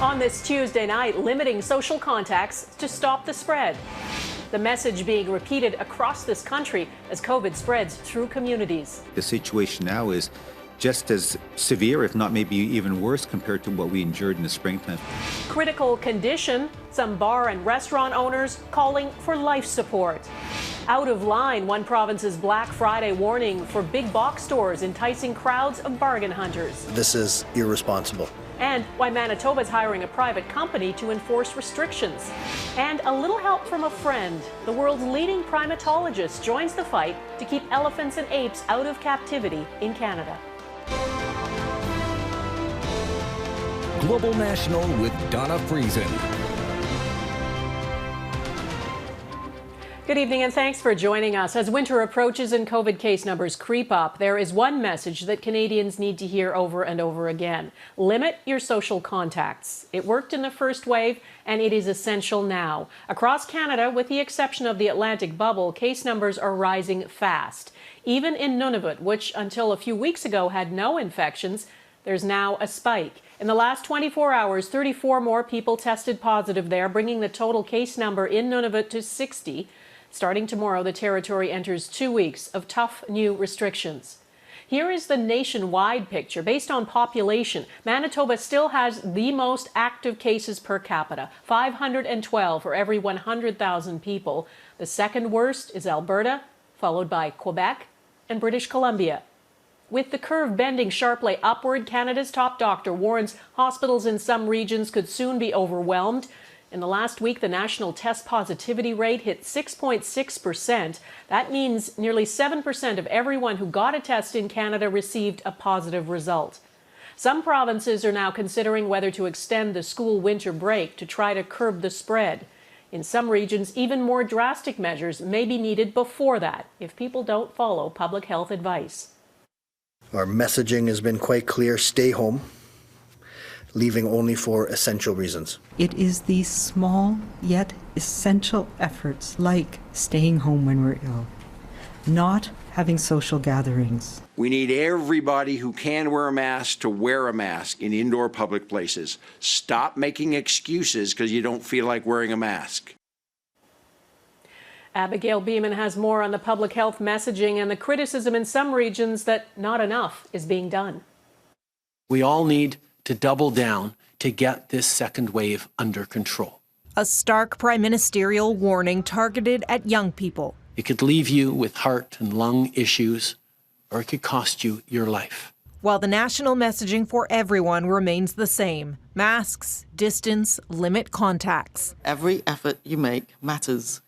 On this Tuesday night, limiting social contacts to stop the spread. The message being repeated across this country as COVID spreads through communities. The situation now is just as severe, if not maybe even worse, compared to what we endured in the springtime. Critical condition, some bar and restaurant owners calling for life support. Out of line, one province's Black Friday warning for big box stores enticing crowds of bargain hunters. This is irresponsible. And why Manitoba is hiring a private company to enforce restrictions. And a little help from a friend. The world's leading primatologist joins the fight to keep elephants and apes out of captivity in Canada. Global National with Donna Friesen. Good evening and thanks for joining us. As winter approaches and COVID case numbers creep up, there is one message that Canadians need to hear over and over again. Limit your social contacts. It worked in the first wave and it is essential now. Across Canada, with the exception of the Atlantic bubble, case numbers are rising fast. Even in Nunavut, which until a few weeks ago had no infections, there's now a spike. In the last 24 hours, 34 more people tested positive there, bringing the total case number in Nunavut to 60. Starting tomorrow, the territory enters 2 weeks of tough new restrictions. Here is the nationwide picture. Based on population, Manitoba still has the most active cases per capita, 512 for every 100,000 people. The second worst is Alberta, followed by Quebec and British Columbia. With the curve bending sharply upward, Canada's top doctor warns hospitals in some regions could soon be overwhelmed. In the last week, the national test positivity rate hit 6.6%. That means nearly 7% of everyone who got a test in Canada received a positive result. Some provinces are now considering whether to extend the school winter break to try to curb the spread. In some regions, even more drastic measures may be needed before that if people don't follow public health advice. Our messaging has been quite clear: stay home, leaving only for essential reasons. It is these small yet essential efforts, like staying home when we're ill, not having social gatherings. We need everybody who can wear a mask to wear a mask in indoor public places. Stop making excuses because you don't feel like wearing a mask. Abigail Bimman has more on the public health messaging and the criticism in some regions that not enough is being done. We all need to double down to get this second wave under control. A stark prime ministerial warning targeted at young people. It could leave you with heart and lung issues, or it could cost you your life. While the national messaging for everyone remains the same: masks, distance, limit contacts. Every effort you make matters.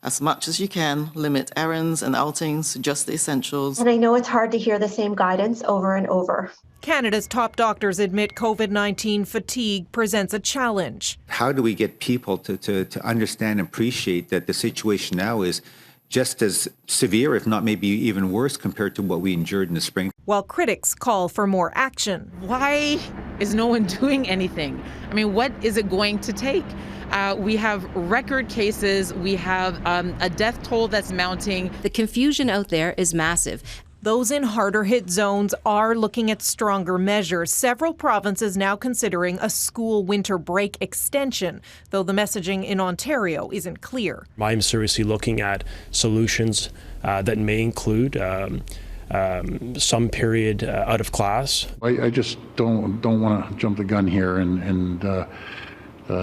As much as you can, limit errands and outings to just the essentials. And I know it's hard to hear the same guidance over and over. Canada's top doctors admit COVID-19 fatigue presents a challenge. How do we get people to understand and appreciate that the situation now is just as severe, if not maybe even worse, compared to what we endured in the spring? While critics call for more action. Why is no one doing anything? I mean, what is it going to take? We have record cases. We have a death toll that's mounting. The confusion out there is massive. Those in harder hit zones are looking at stronger measures. Several provinces now considering a school winter break extension, though the messaging in Ontario isn't clear. I'm seriously looking at solutions that may include some period out of class. I just don't want to jump the gun here and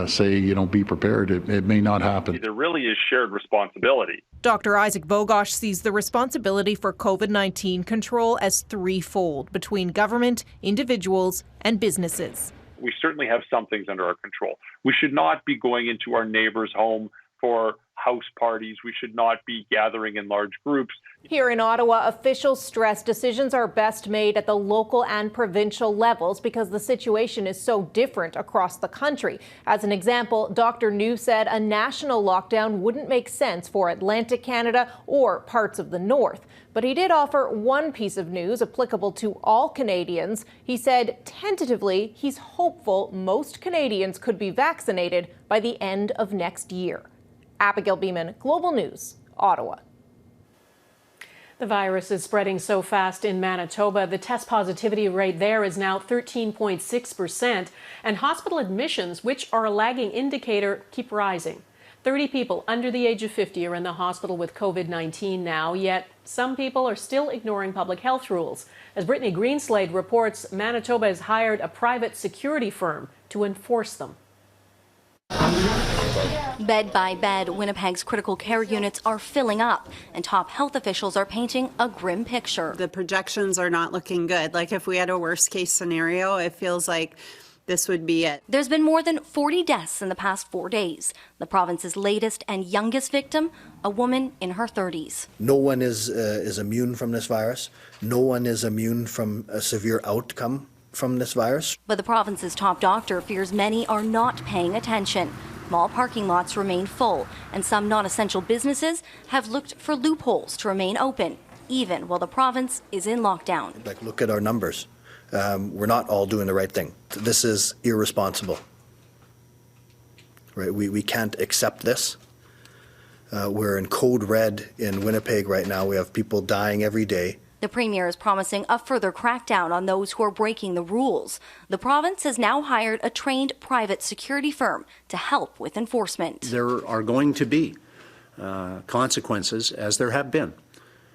say, be prepared. It may not happen. There really is shared responsibility. Dr. Isaac Bogosh sees the responsibility for COVID-19 control as threefold between government, individuals, and businesses. We certainly have some things under our control. We should not be going into our neighbor's home for house parties. We should not be gathering in large groups. Here in Ottawa, officials stress decisions are best made at the local and provincial levels because the situation is so different across the country. As an example, Dr. New said a national lockdown wouldn't make sense for Atlantic Canada or parts of the north. But he did offer one piece of news applicable to all Canadians. He said tentatively he's hopeful most Canadians could be vaccinated by the end of next year. Abigail Bimman, Global News, Ottawa. The virus is spreading so fast in Manitoba. The test positivity rate there is now 13.6%, and hospital admissions, which are a lagging indicator, keep rising. 30 people under the age of 50 are in the hospital with COVID-19 now, yet some people are still ignoring public health rules. As Brittany Greensalde reports, Manitoba has hired a private security firm to enforce them. Bed by bed, Winnipeg's critical care units are filling up, and top health officials are painting a grim picture. The projections are not looking good. Like, if we had a worst case scenario, it feels like this would be it. There's been more than 40 deaths in the past 4 days. The province's latest and youngest victim, a woman in her 30s. No one is immune from this virus. No one is immune from a severe outcome from this virus. But the province's top doctor fears many are not paying attention. Mall parking lots remain full, and some non-essential businesses have looked for loopholes to remain open, even while the province is in lockdown. Like, look at our numbers. We're not all doing the right thing. This is irresponsible. Right? We can't accept this. We're in code red in Winnipeg right now. We have people dying every day. The Premier is promising a further crackdown on those who are breaking the rules. The province has now hired a trained private security firm to help with enforcement. There are going to be consequences, as there have been,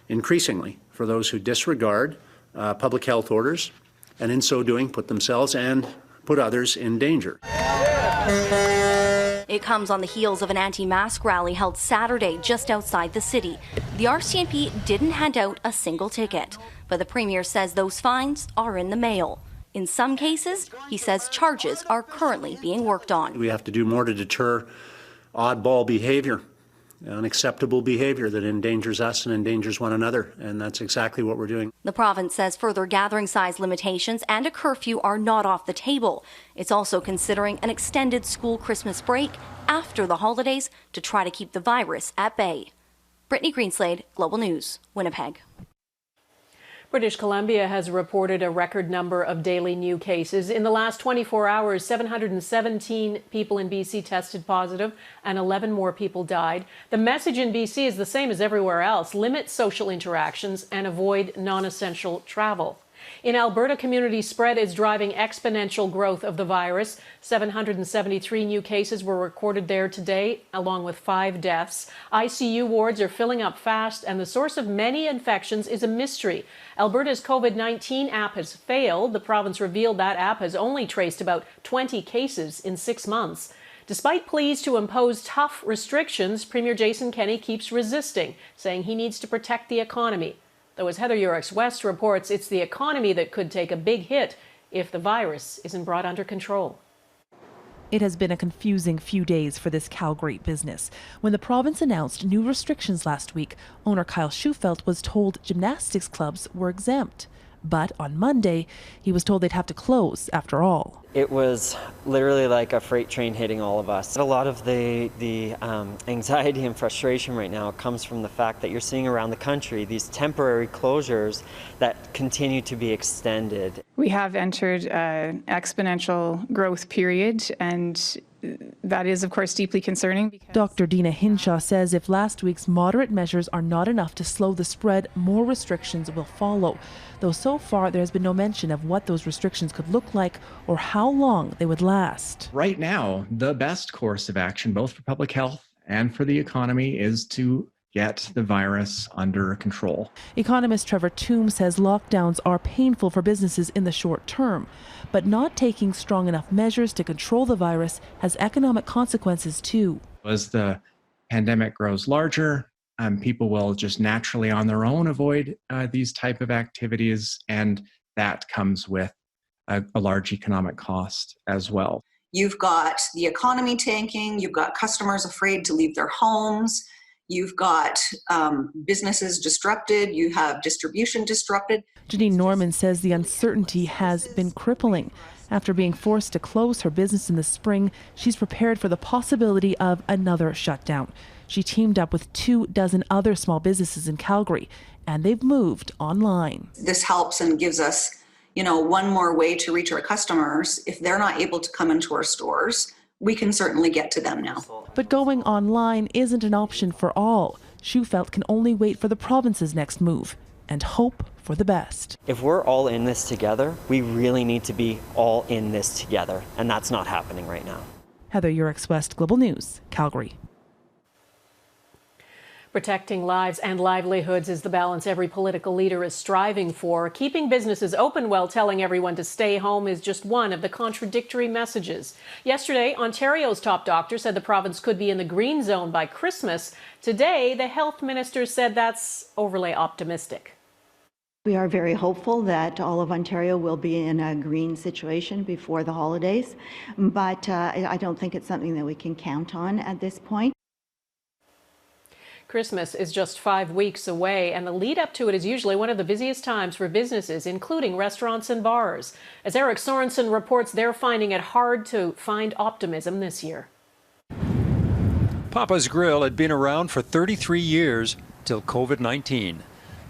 increasingly, for those who disregard public health orders and in so doing put themselves and put others in danger. It comes on the heels of an anti-mask rally held Saturday just outside the city. The RCMP didn't hand out a single ticket, but the Premier says those fines are in the mail. In some cases, he says charges are currently being worked on. We have to do more to deter oddball behavior, unacceptable behavior that endangers us and endangers one another, and that's exactly what we're doing. The province says further gathering size limitations and a curfew are not off the table. It's also considering an extended school Christmas break after the holidays to try to keep the virus at bay. Brittany Greensalde, Global News, Winnipeg. British Columbia has reported a record number of daily new cases. In the last 24 hours, 717 people in BC tested positive and 11 more people died. The message in BC is the same as everywhere else: limit social interactions and avoid non-essential travel. In Alberta, community spread is driving exponential growth of the virus. 773 new cases were recorded there today, along with 5 deaths. ICU wards are filling up fast, and the source of many infections is a mystery. Alberta's COVID-19 app has failed. The province revealed that app has only traced about 20 cases in 6 months. Despite pleas to impose tough restrictions, Premier Jason Kenney keeps resisting, saying he needs to protect the economy. Though, as Heather Yourex-West reports, it's the economy that could take a big hit if the virus isn't brought under control. It has been a confusing few days for this Calgary business. When the province announced new restrictions last week, owner Kyle Schufelt was told gymnastics clubs were exempt. But on Monday, he was told they'd have to close after all. It was literally like a freight train hitting all of us. A lot of the anxiety and frustration right now comes from the fact that you're seeing around the country these temporary closures that continue to be extended. We have entered an exponential growth period, and that is, of course, deeply concerning. Dr. Dina Hinshaw says if last week's moderate measures are not enough to slow the spread, more restrictions will follow. Though so far there has been no mention of what those restrictions could look like or how long they would last. Right now, the best course of action, both for public health and for the economy, is to get the virus under control. Economist Trevor Toome says lockdowns are painful for businesses in the short term, but not taking strong enough measures to control the virus has economic consequences too. As the pandemic grows larger, people will just naturally on their own avoid these type of activities, and that comes with a large economic cost as well. You've got the economy tanking, you've got customers afraid to leave their homes, you've got businesses disrupted, you have distribution disrupted. Janine Norman says the uncertainty has been crippling. After being forced to close her business in the spring, she's prepared for the possibility of another shutdown. She teamed up with 24 other small businesses in Calgary, and they've moved online. This helps and gives us, one more way to reach our customers. If they're not able to come into our stores, we can certainly get to them now. But going online isn't an option for all. Schufelt can only wait for the province's next move and hope for the best. If we're all in this together, we really need to be all in this together, and that's not happening right now. Heather Yourex-West, Global News, Calgary. Protecting lives and livelihoods is the balance every political leader is striving for. Keeping businesses open while telling everyone to stay home is just one of the contradictory messages. Yesterday, Ontario's top doctor said the province could be in the green zone by Christmas. Today, the health minister said that's overly optimistic. We are very hopeful that all of Ontario will be in a green situation before the holidays, but I don't think it's something that we can count on at this point. Christmas is just 5 weeks away, and the lead up to it is usually one of the busiest times for businesses, including restaurants and bars. As Eric Sorensen reports, they're finding it hard to find optimism this year. Papa's Grill had been around for 33 years till COVID-19.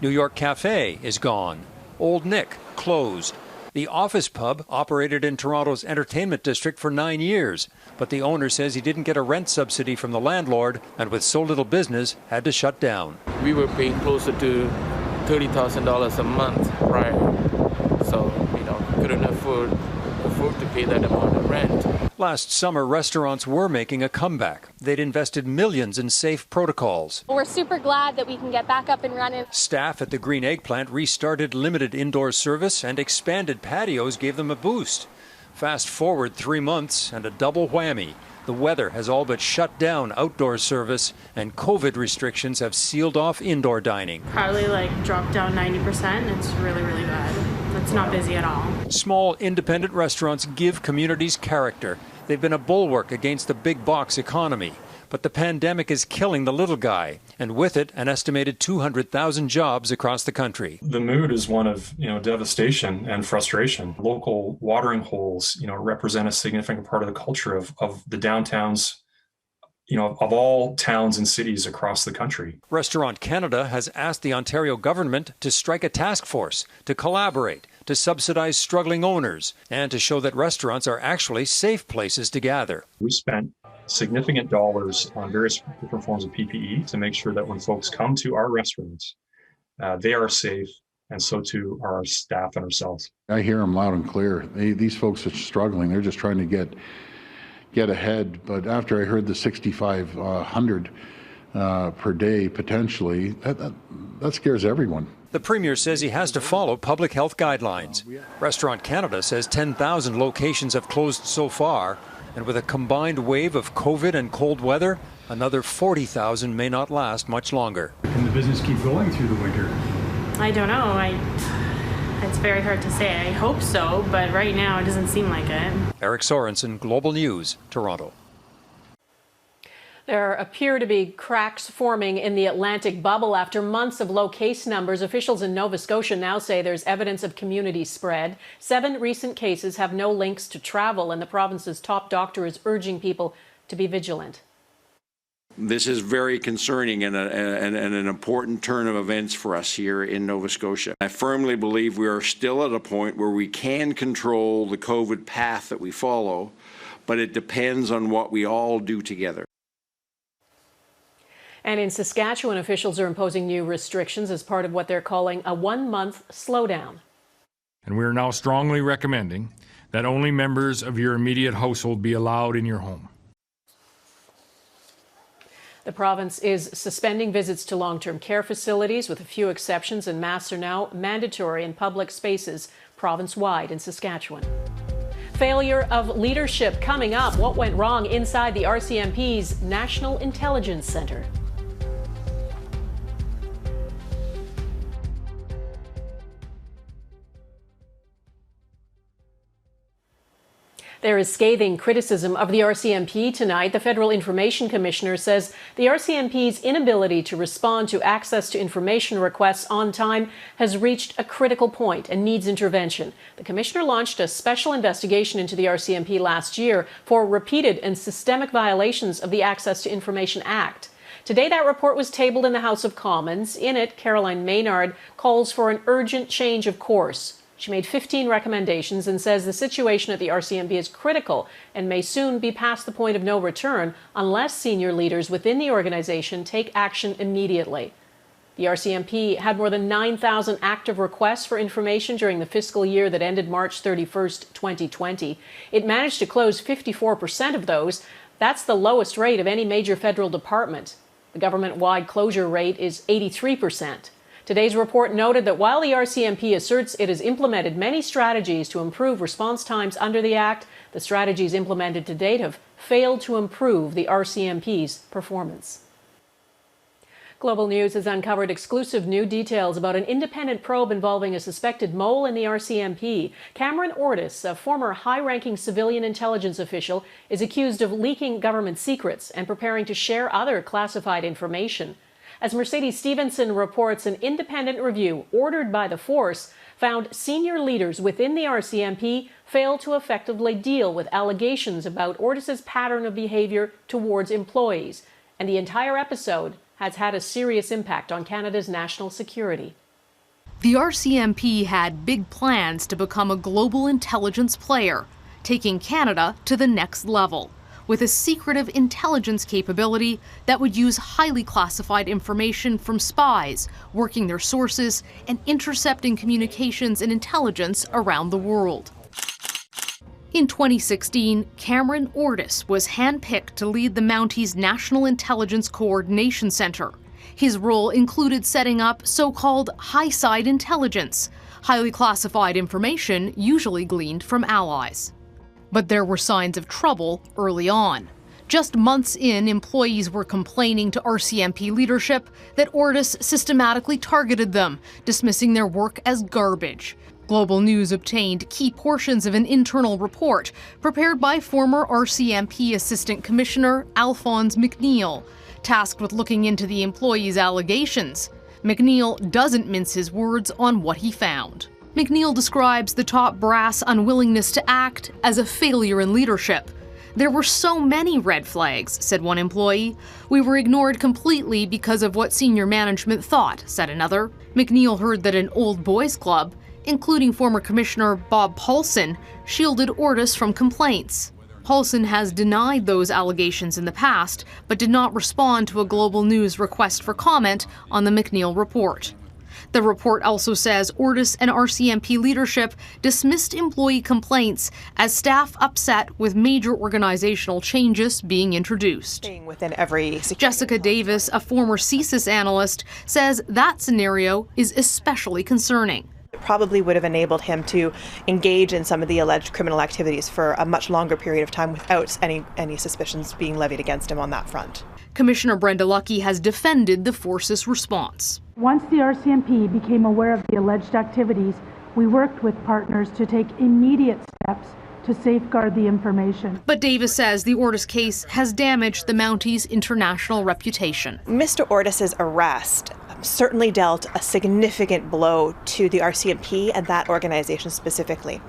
New York Cafe is gone. Old Nick closed. The Office Pub operated in Toronto's entertainment district for 9 years, but the owner says he didn't get a rent subsidy from the landlord and with so little business had to shut down. We were paying closer to $30,000 a month prior, so couldn't afford to pay that amount of rent. Last summer, restaurants were making a comeback. They'd invested millions in safe protocols. We're super glad that we can get back up and running. Staff at the Green Egg plant restarted limited indoor service, and expanded patios gave them a boost. Fast forward 3 months and a double whammy. The weather has all but shut down outdoor service, and COVID restrictions have sealed off indoor dining. Probably dropped down 90%. It's really, really bad. It's not busy at all. Small independent restaurants give communities character. They've been a bulwark against the big box economy. But the pandemic is killing the little guy, and with it, an estimated 200,000 jobs across the country. The mood is one of, devastation and frustration. Local watering holes, represent a significant part of the culture of the downtowns, of all towns and cities across the country. Restaurant Canada has asked the Ontario government to strike a task force, to collaborate, to subsidize struggling owners, and to show that restaurants are actually safe places to gather. We spent significant dollars on various different forms of PPE to make sure that when folks come to our restaurants, they are safe, and so too are our staff and ourselves. I hear them loud and clear. These folks are struggling. They're just trying to get ahead. But after I heard the 6,500 per day potentially, that scares everyone. The Premier says he has to follow public health guidelines. Restaurant Canada says 10,000 locations have closed so far, and with a combined wave of COVID and cold weather, another 40,000 may not last much longer. Can the business keep going through the winter? I don't know. It's very hard to say. I hope so, but right now it doesn't seem like it. Eric Sorensen, Global News, Toronto. There appear to be cracks forming in the Atlantic bubble after months of low case numbers. Officials in Nova Scotia now say there's evidence of community spread. 7 recent cases have no links to travel, and the province's top doctor is urging people to be vigilant. This is very concerning and an important turn of events for us here in Nova Scotia. I firmly believe we are still at a point where we can control the COVID path that we follow, but it depends on what we all do together. And in Saskatchewan, officials are imposing new restrictions as part of what they're calling a 1-month slowdown. And we are now strongly recommending that only members of your immediate household be allowed in your home. The province is suspending visits to long-term care facilities with a few exceptions, and masks are now mandatory in public spaces province-wide in Saskatchewan. Failure of leadership coming up. What went wrong inside the RCMP's National Intelligence Centre? There is scathing criticism of the RCMP tonight. The Federal Information Commissioner says the RCMP's inability to respond to access to information requests on time has reached a critical point and needs intervention. The Commissioner launched a special investigation into the RCMP last year for repeated and systemic violations of the Access to Information Act. Today, that report was tabled in the House of Commons. In it, Caroline Maynard calls for an urgent change of course. She made 15 recommendations and says the situation at the RCMP is critical and may soon be past the point of no return unless senior leaders within the organization take action immediately. The RCMP had more than 9,000 active requests for information during the fiscal year that ended March 31st, 2020. It managed to close 54% of those. That's the lowest rate of any major federal department. The government-wide closure rate is 83%. Today's report noted that while the RCMP asserts it has implemented many strategies to improve response times under the Act, the strategies implemented to date have failed to improve the RCMP's performance. Global News has uncovered exclusive new details about an independent probe involving a suspected mole in the RCMP. Cameron Ortis, a former high-ranking civilian intelligence official, is accused of leaking government secrets and preparing to share other classified information. As Mercedes Stevenson reports, an independent review ordered by the force found senior leaders within the RCMP failed to effectively deal with allegations about Ortis's pattern of behavior towards employees. And the entire episode has had a serious impact on Canada's national security. The RCMP had big plans to become a global intelligence player, taking Canada to the next level, with a secretive intelligence capability that would use highly classified information from spies, working their sources, and intercepting communications and intelligence around the world. In 2016, Cameron Ortis was handpicked to lead the Mounties National Intelligence Coordination Centre. His role included setting up so-called high-side intelligence, highly classified information usually gleaned from allies. But there were signs of trouble early on. Just months in, employees were complaining to RCMP leadership that Ortis systematically targeted them, dismissing their work as garbage. Global News obtained key portions of an internal report prepared by former RCMP Assistant Commissioner Alphonse McNeil, tasked with looking into the employees' allegations. McNeil doesn't mince his words on what he found. McNeil describes the top brass unwillingness to act as a failure in leadership. There were so many red flags, said one employee. We were ignored completely because of what senior management thought, said another. McNeil heard that an old boys club, including former Commissioner Bob Paulson, shielded Ortis from complaints. Paulson has denied those allegations in the past, but did not respond to a Global News request for comment on the McNeil report. The report also says Ortis and RCMP leadership dismissed employee complaints as staff upset with major organizational changes being introduced. Within every Jessica Davis, a former CSIS analyst, says that scenario is especially concerning. It probably would have enabled him to engage in some of the alleged criminal activities for a much longer period of time without any suspicions being levied against him on that front. Commissioner Brenda Lucki has defended the force's response. Once the RCMP became aware of the alleged activities, we worked with partners to take immediate steps to safeguard the information. But Davis says the Ortis case has damaged the Mounties' international reputation. Mr. Ortis's arrest certainly dealt a significant blow to the RCMP and that organization specifically.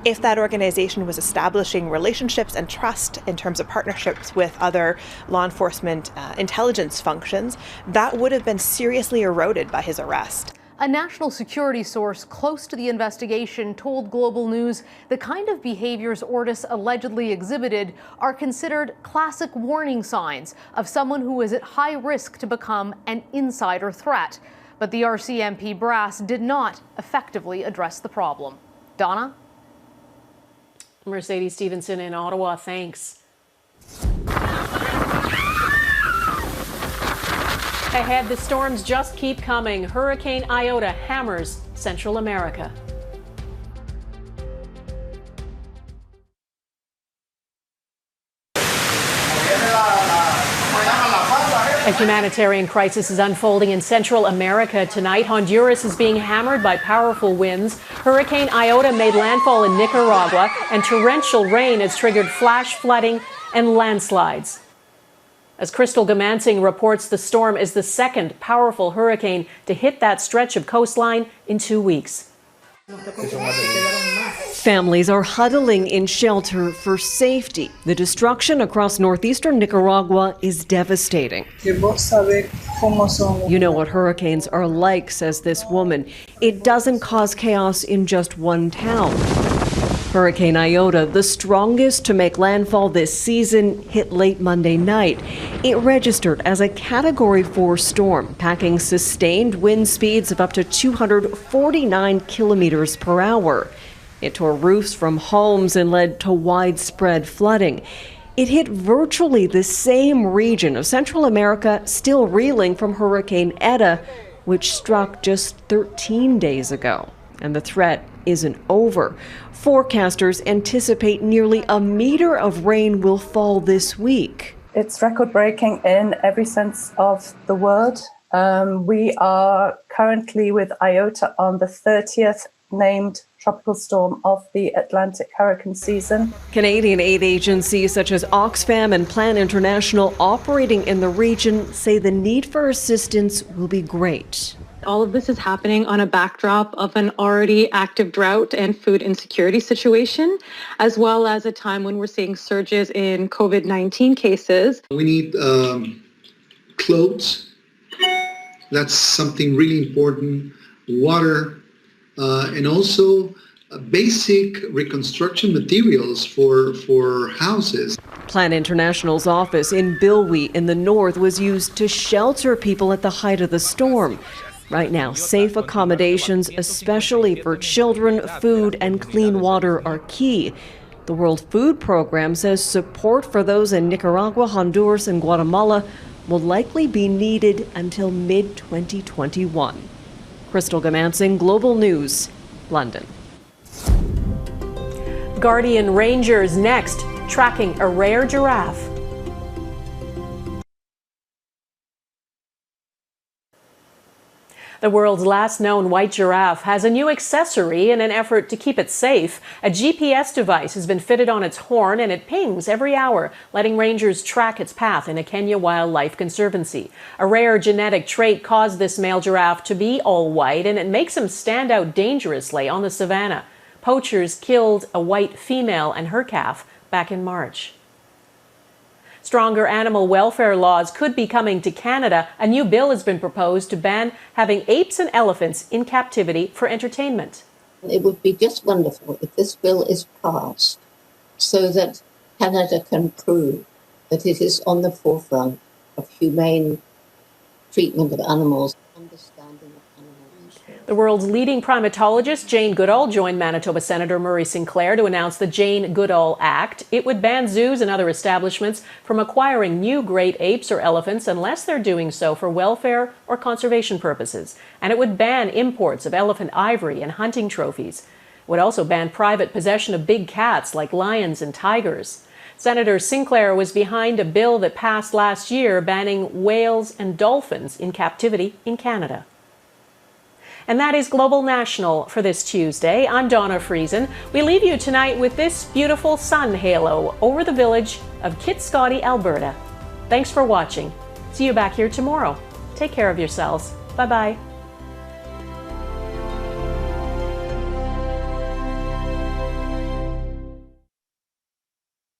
If that organization was establishing relationships and trust in terms of partnerships with other law enforcement intelligence functions, that would have been seriously eroded by his arrest. A national security source close to the investigation told Global News the kind of behaviors Ortis allegedly exhibited are considered classic warning signs of someone who is at high risk to become an insider threat. But the RCMP brass did not effectively address the problem. Donna? Mercedes Stevenson in Ottawa, thanks. Ahead, the storms just keep coming. Hurricane Iota hammers Central America. A humanitarian crisis is unfolding in Central America tonight. Honduras is being hammered by powerful winds. Hurricane Iota made landfall in Nicaragua, and torrential rain has triggered flash flooding and landslides. As Crystal Gamansing reports, the storm is the second powerful hurricane to hit that stretch of coastline in 2 weeks. Families are huddling in shelter for safety. The destruction across northeastern Nicaragua is devastating. You know what hurricanes are like, says this woman. It doesn't cause chaos in just one town. Hurricane Iota, the strongest to make landfall this season, hit late Monday night. It registered as a Category 4 storm, packing sustained wind speeds of up to 249 kilometers per hour. It tore roofs from homes and led to widespread flooding. It hit virtually the same region of Central America still reeling from Hurricane Eta, which struck just 13 days ago. And the threat isn't over. Forecasters anticipate nearly a meter of rain will fall this week. It's record-breaking in every sense of the word. We are currently with Iota on the 30th named tropical storm of the Atlantic hurricane season. Canadian aid agencies such as Oxfam and Plan International operating in the region say the need for assistance will be great. All of this is happening on a backdrop of an already active drought and food insecurity situation, as well as a time when we're seeing surges in COVID-19 cases. We need clothes. That's something really important. Water, and also basic reconstruction materials for houses. Plan International's office in Bilwi in the north was used to shelter people at the height of the storm. Right now, safe accommodations, especially for children, food, and clean water are key. The World Food Program says support for those in Nicaragua, Honduras, and Guatemala will likely be needed until mid-2021. Crystal Gamansing, Global News, London. Guardian Rangers next, tracking a rare giraffe. The world's last known white giraffe has a new accessory in an effort to keep it safe. A GPS device has been fitted on its horn and it pings every hour, letting rangers track its path in a Kenya Wildlife Conservancy. A rare genetic trait caused this male giraffe to be all white, and it makes him stand out dangerously on the savannah. Poachers killed a white female and her calf back in March. Stronger animal welfare laws could be coming to Canada. A new bill has been proposed to ban having apes and elephants in captivity for entertainment. It would be just wonderful if this bill is passed so that Canada can prove that it is on the forefront of humane treatment of animals, understanding of animals. The world's leading primatologist, Jane Goodall, joined Manitoba Senator Murray Sinclair to announce the Jane Goodall Act. It would ban zoos and other establishments from acquiring new great apes or elephants unless they're doing so for welfare or conservation purposes. And it would ban imports of elephant ivory and hunting trophies. It would also ban private possession of big cats like lions and tigers. Senator Sinclair was behind a bill that passed last year banning whales and dolphins in captivity in Canada. And that is Global National for this Tuesday. I'm Donna Friesen. We leave you tonight with this beautiful sun halo over the village of Kitscoty, Alberta. Thanks for watching. See you back here tomorrow. Take care of yourselves. Bye-bye.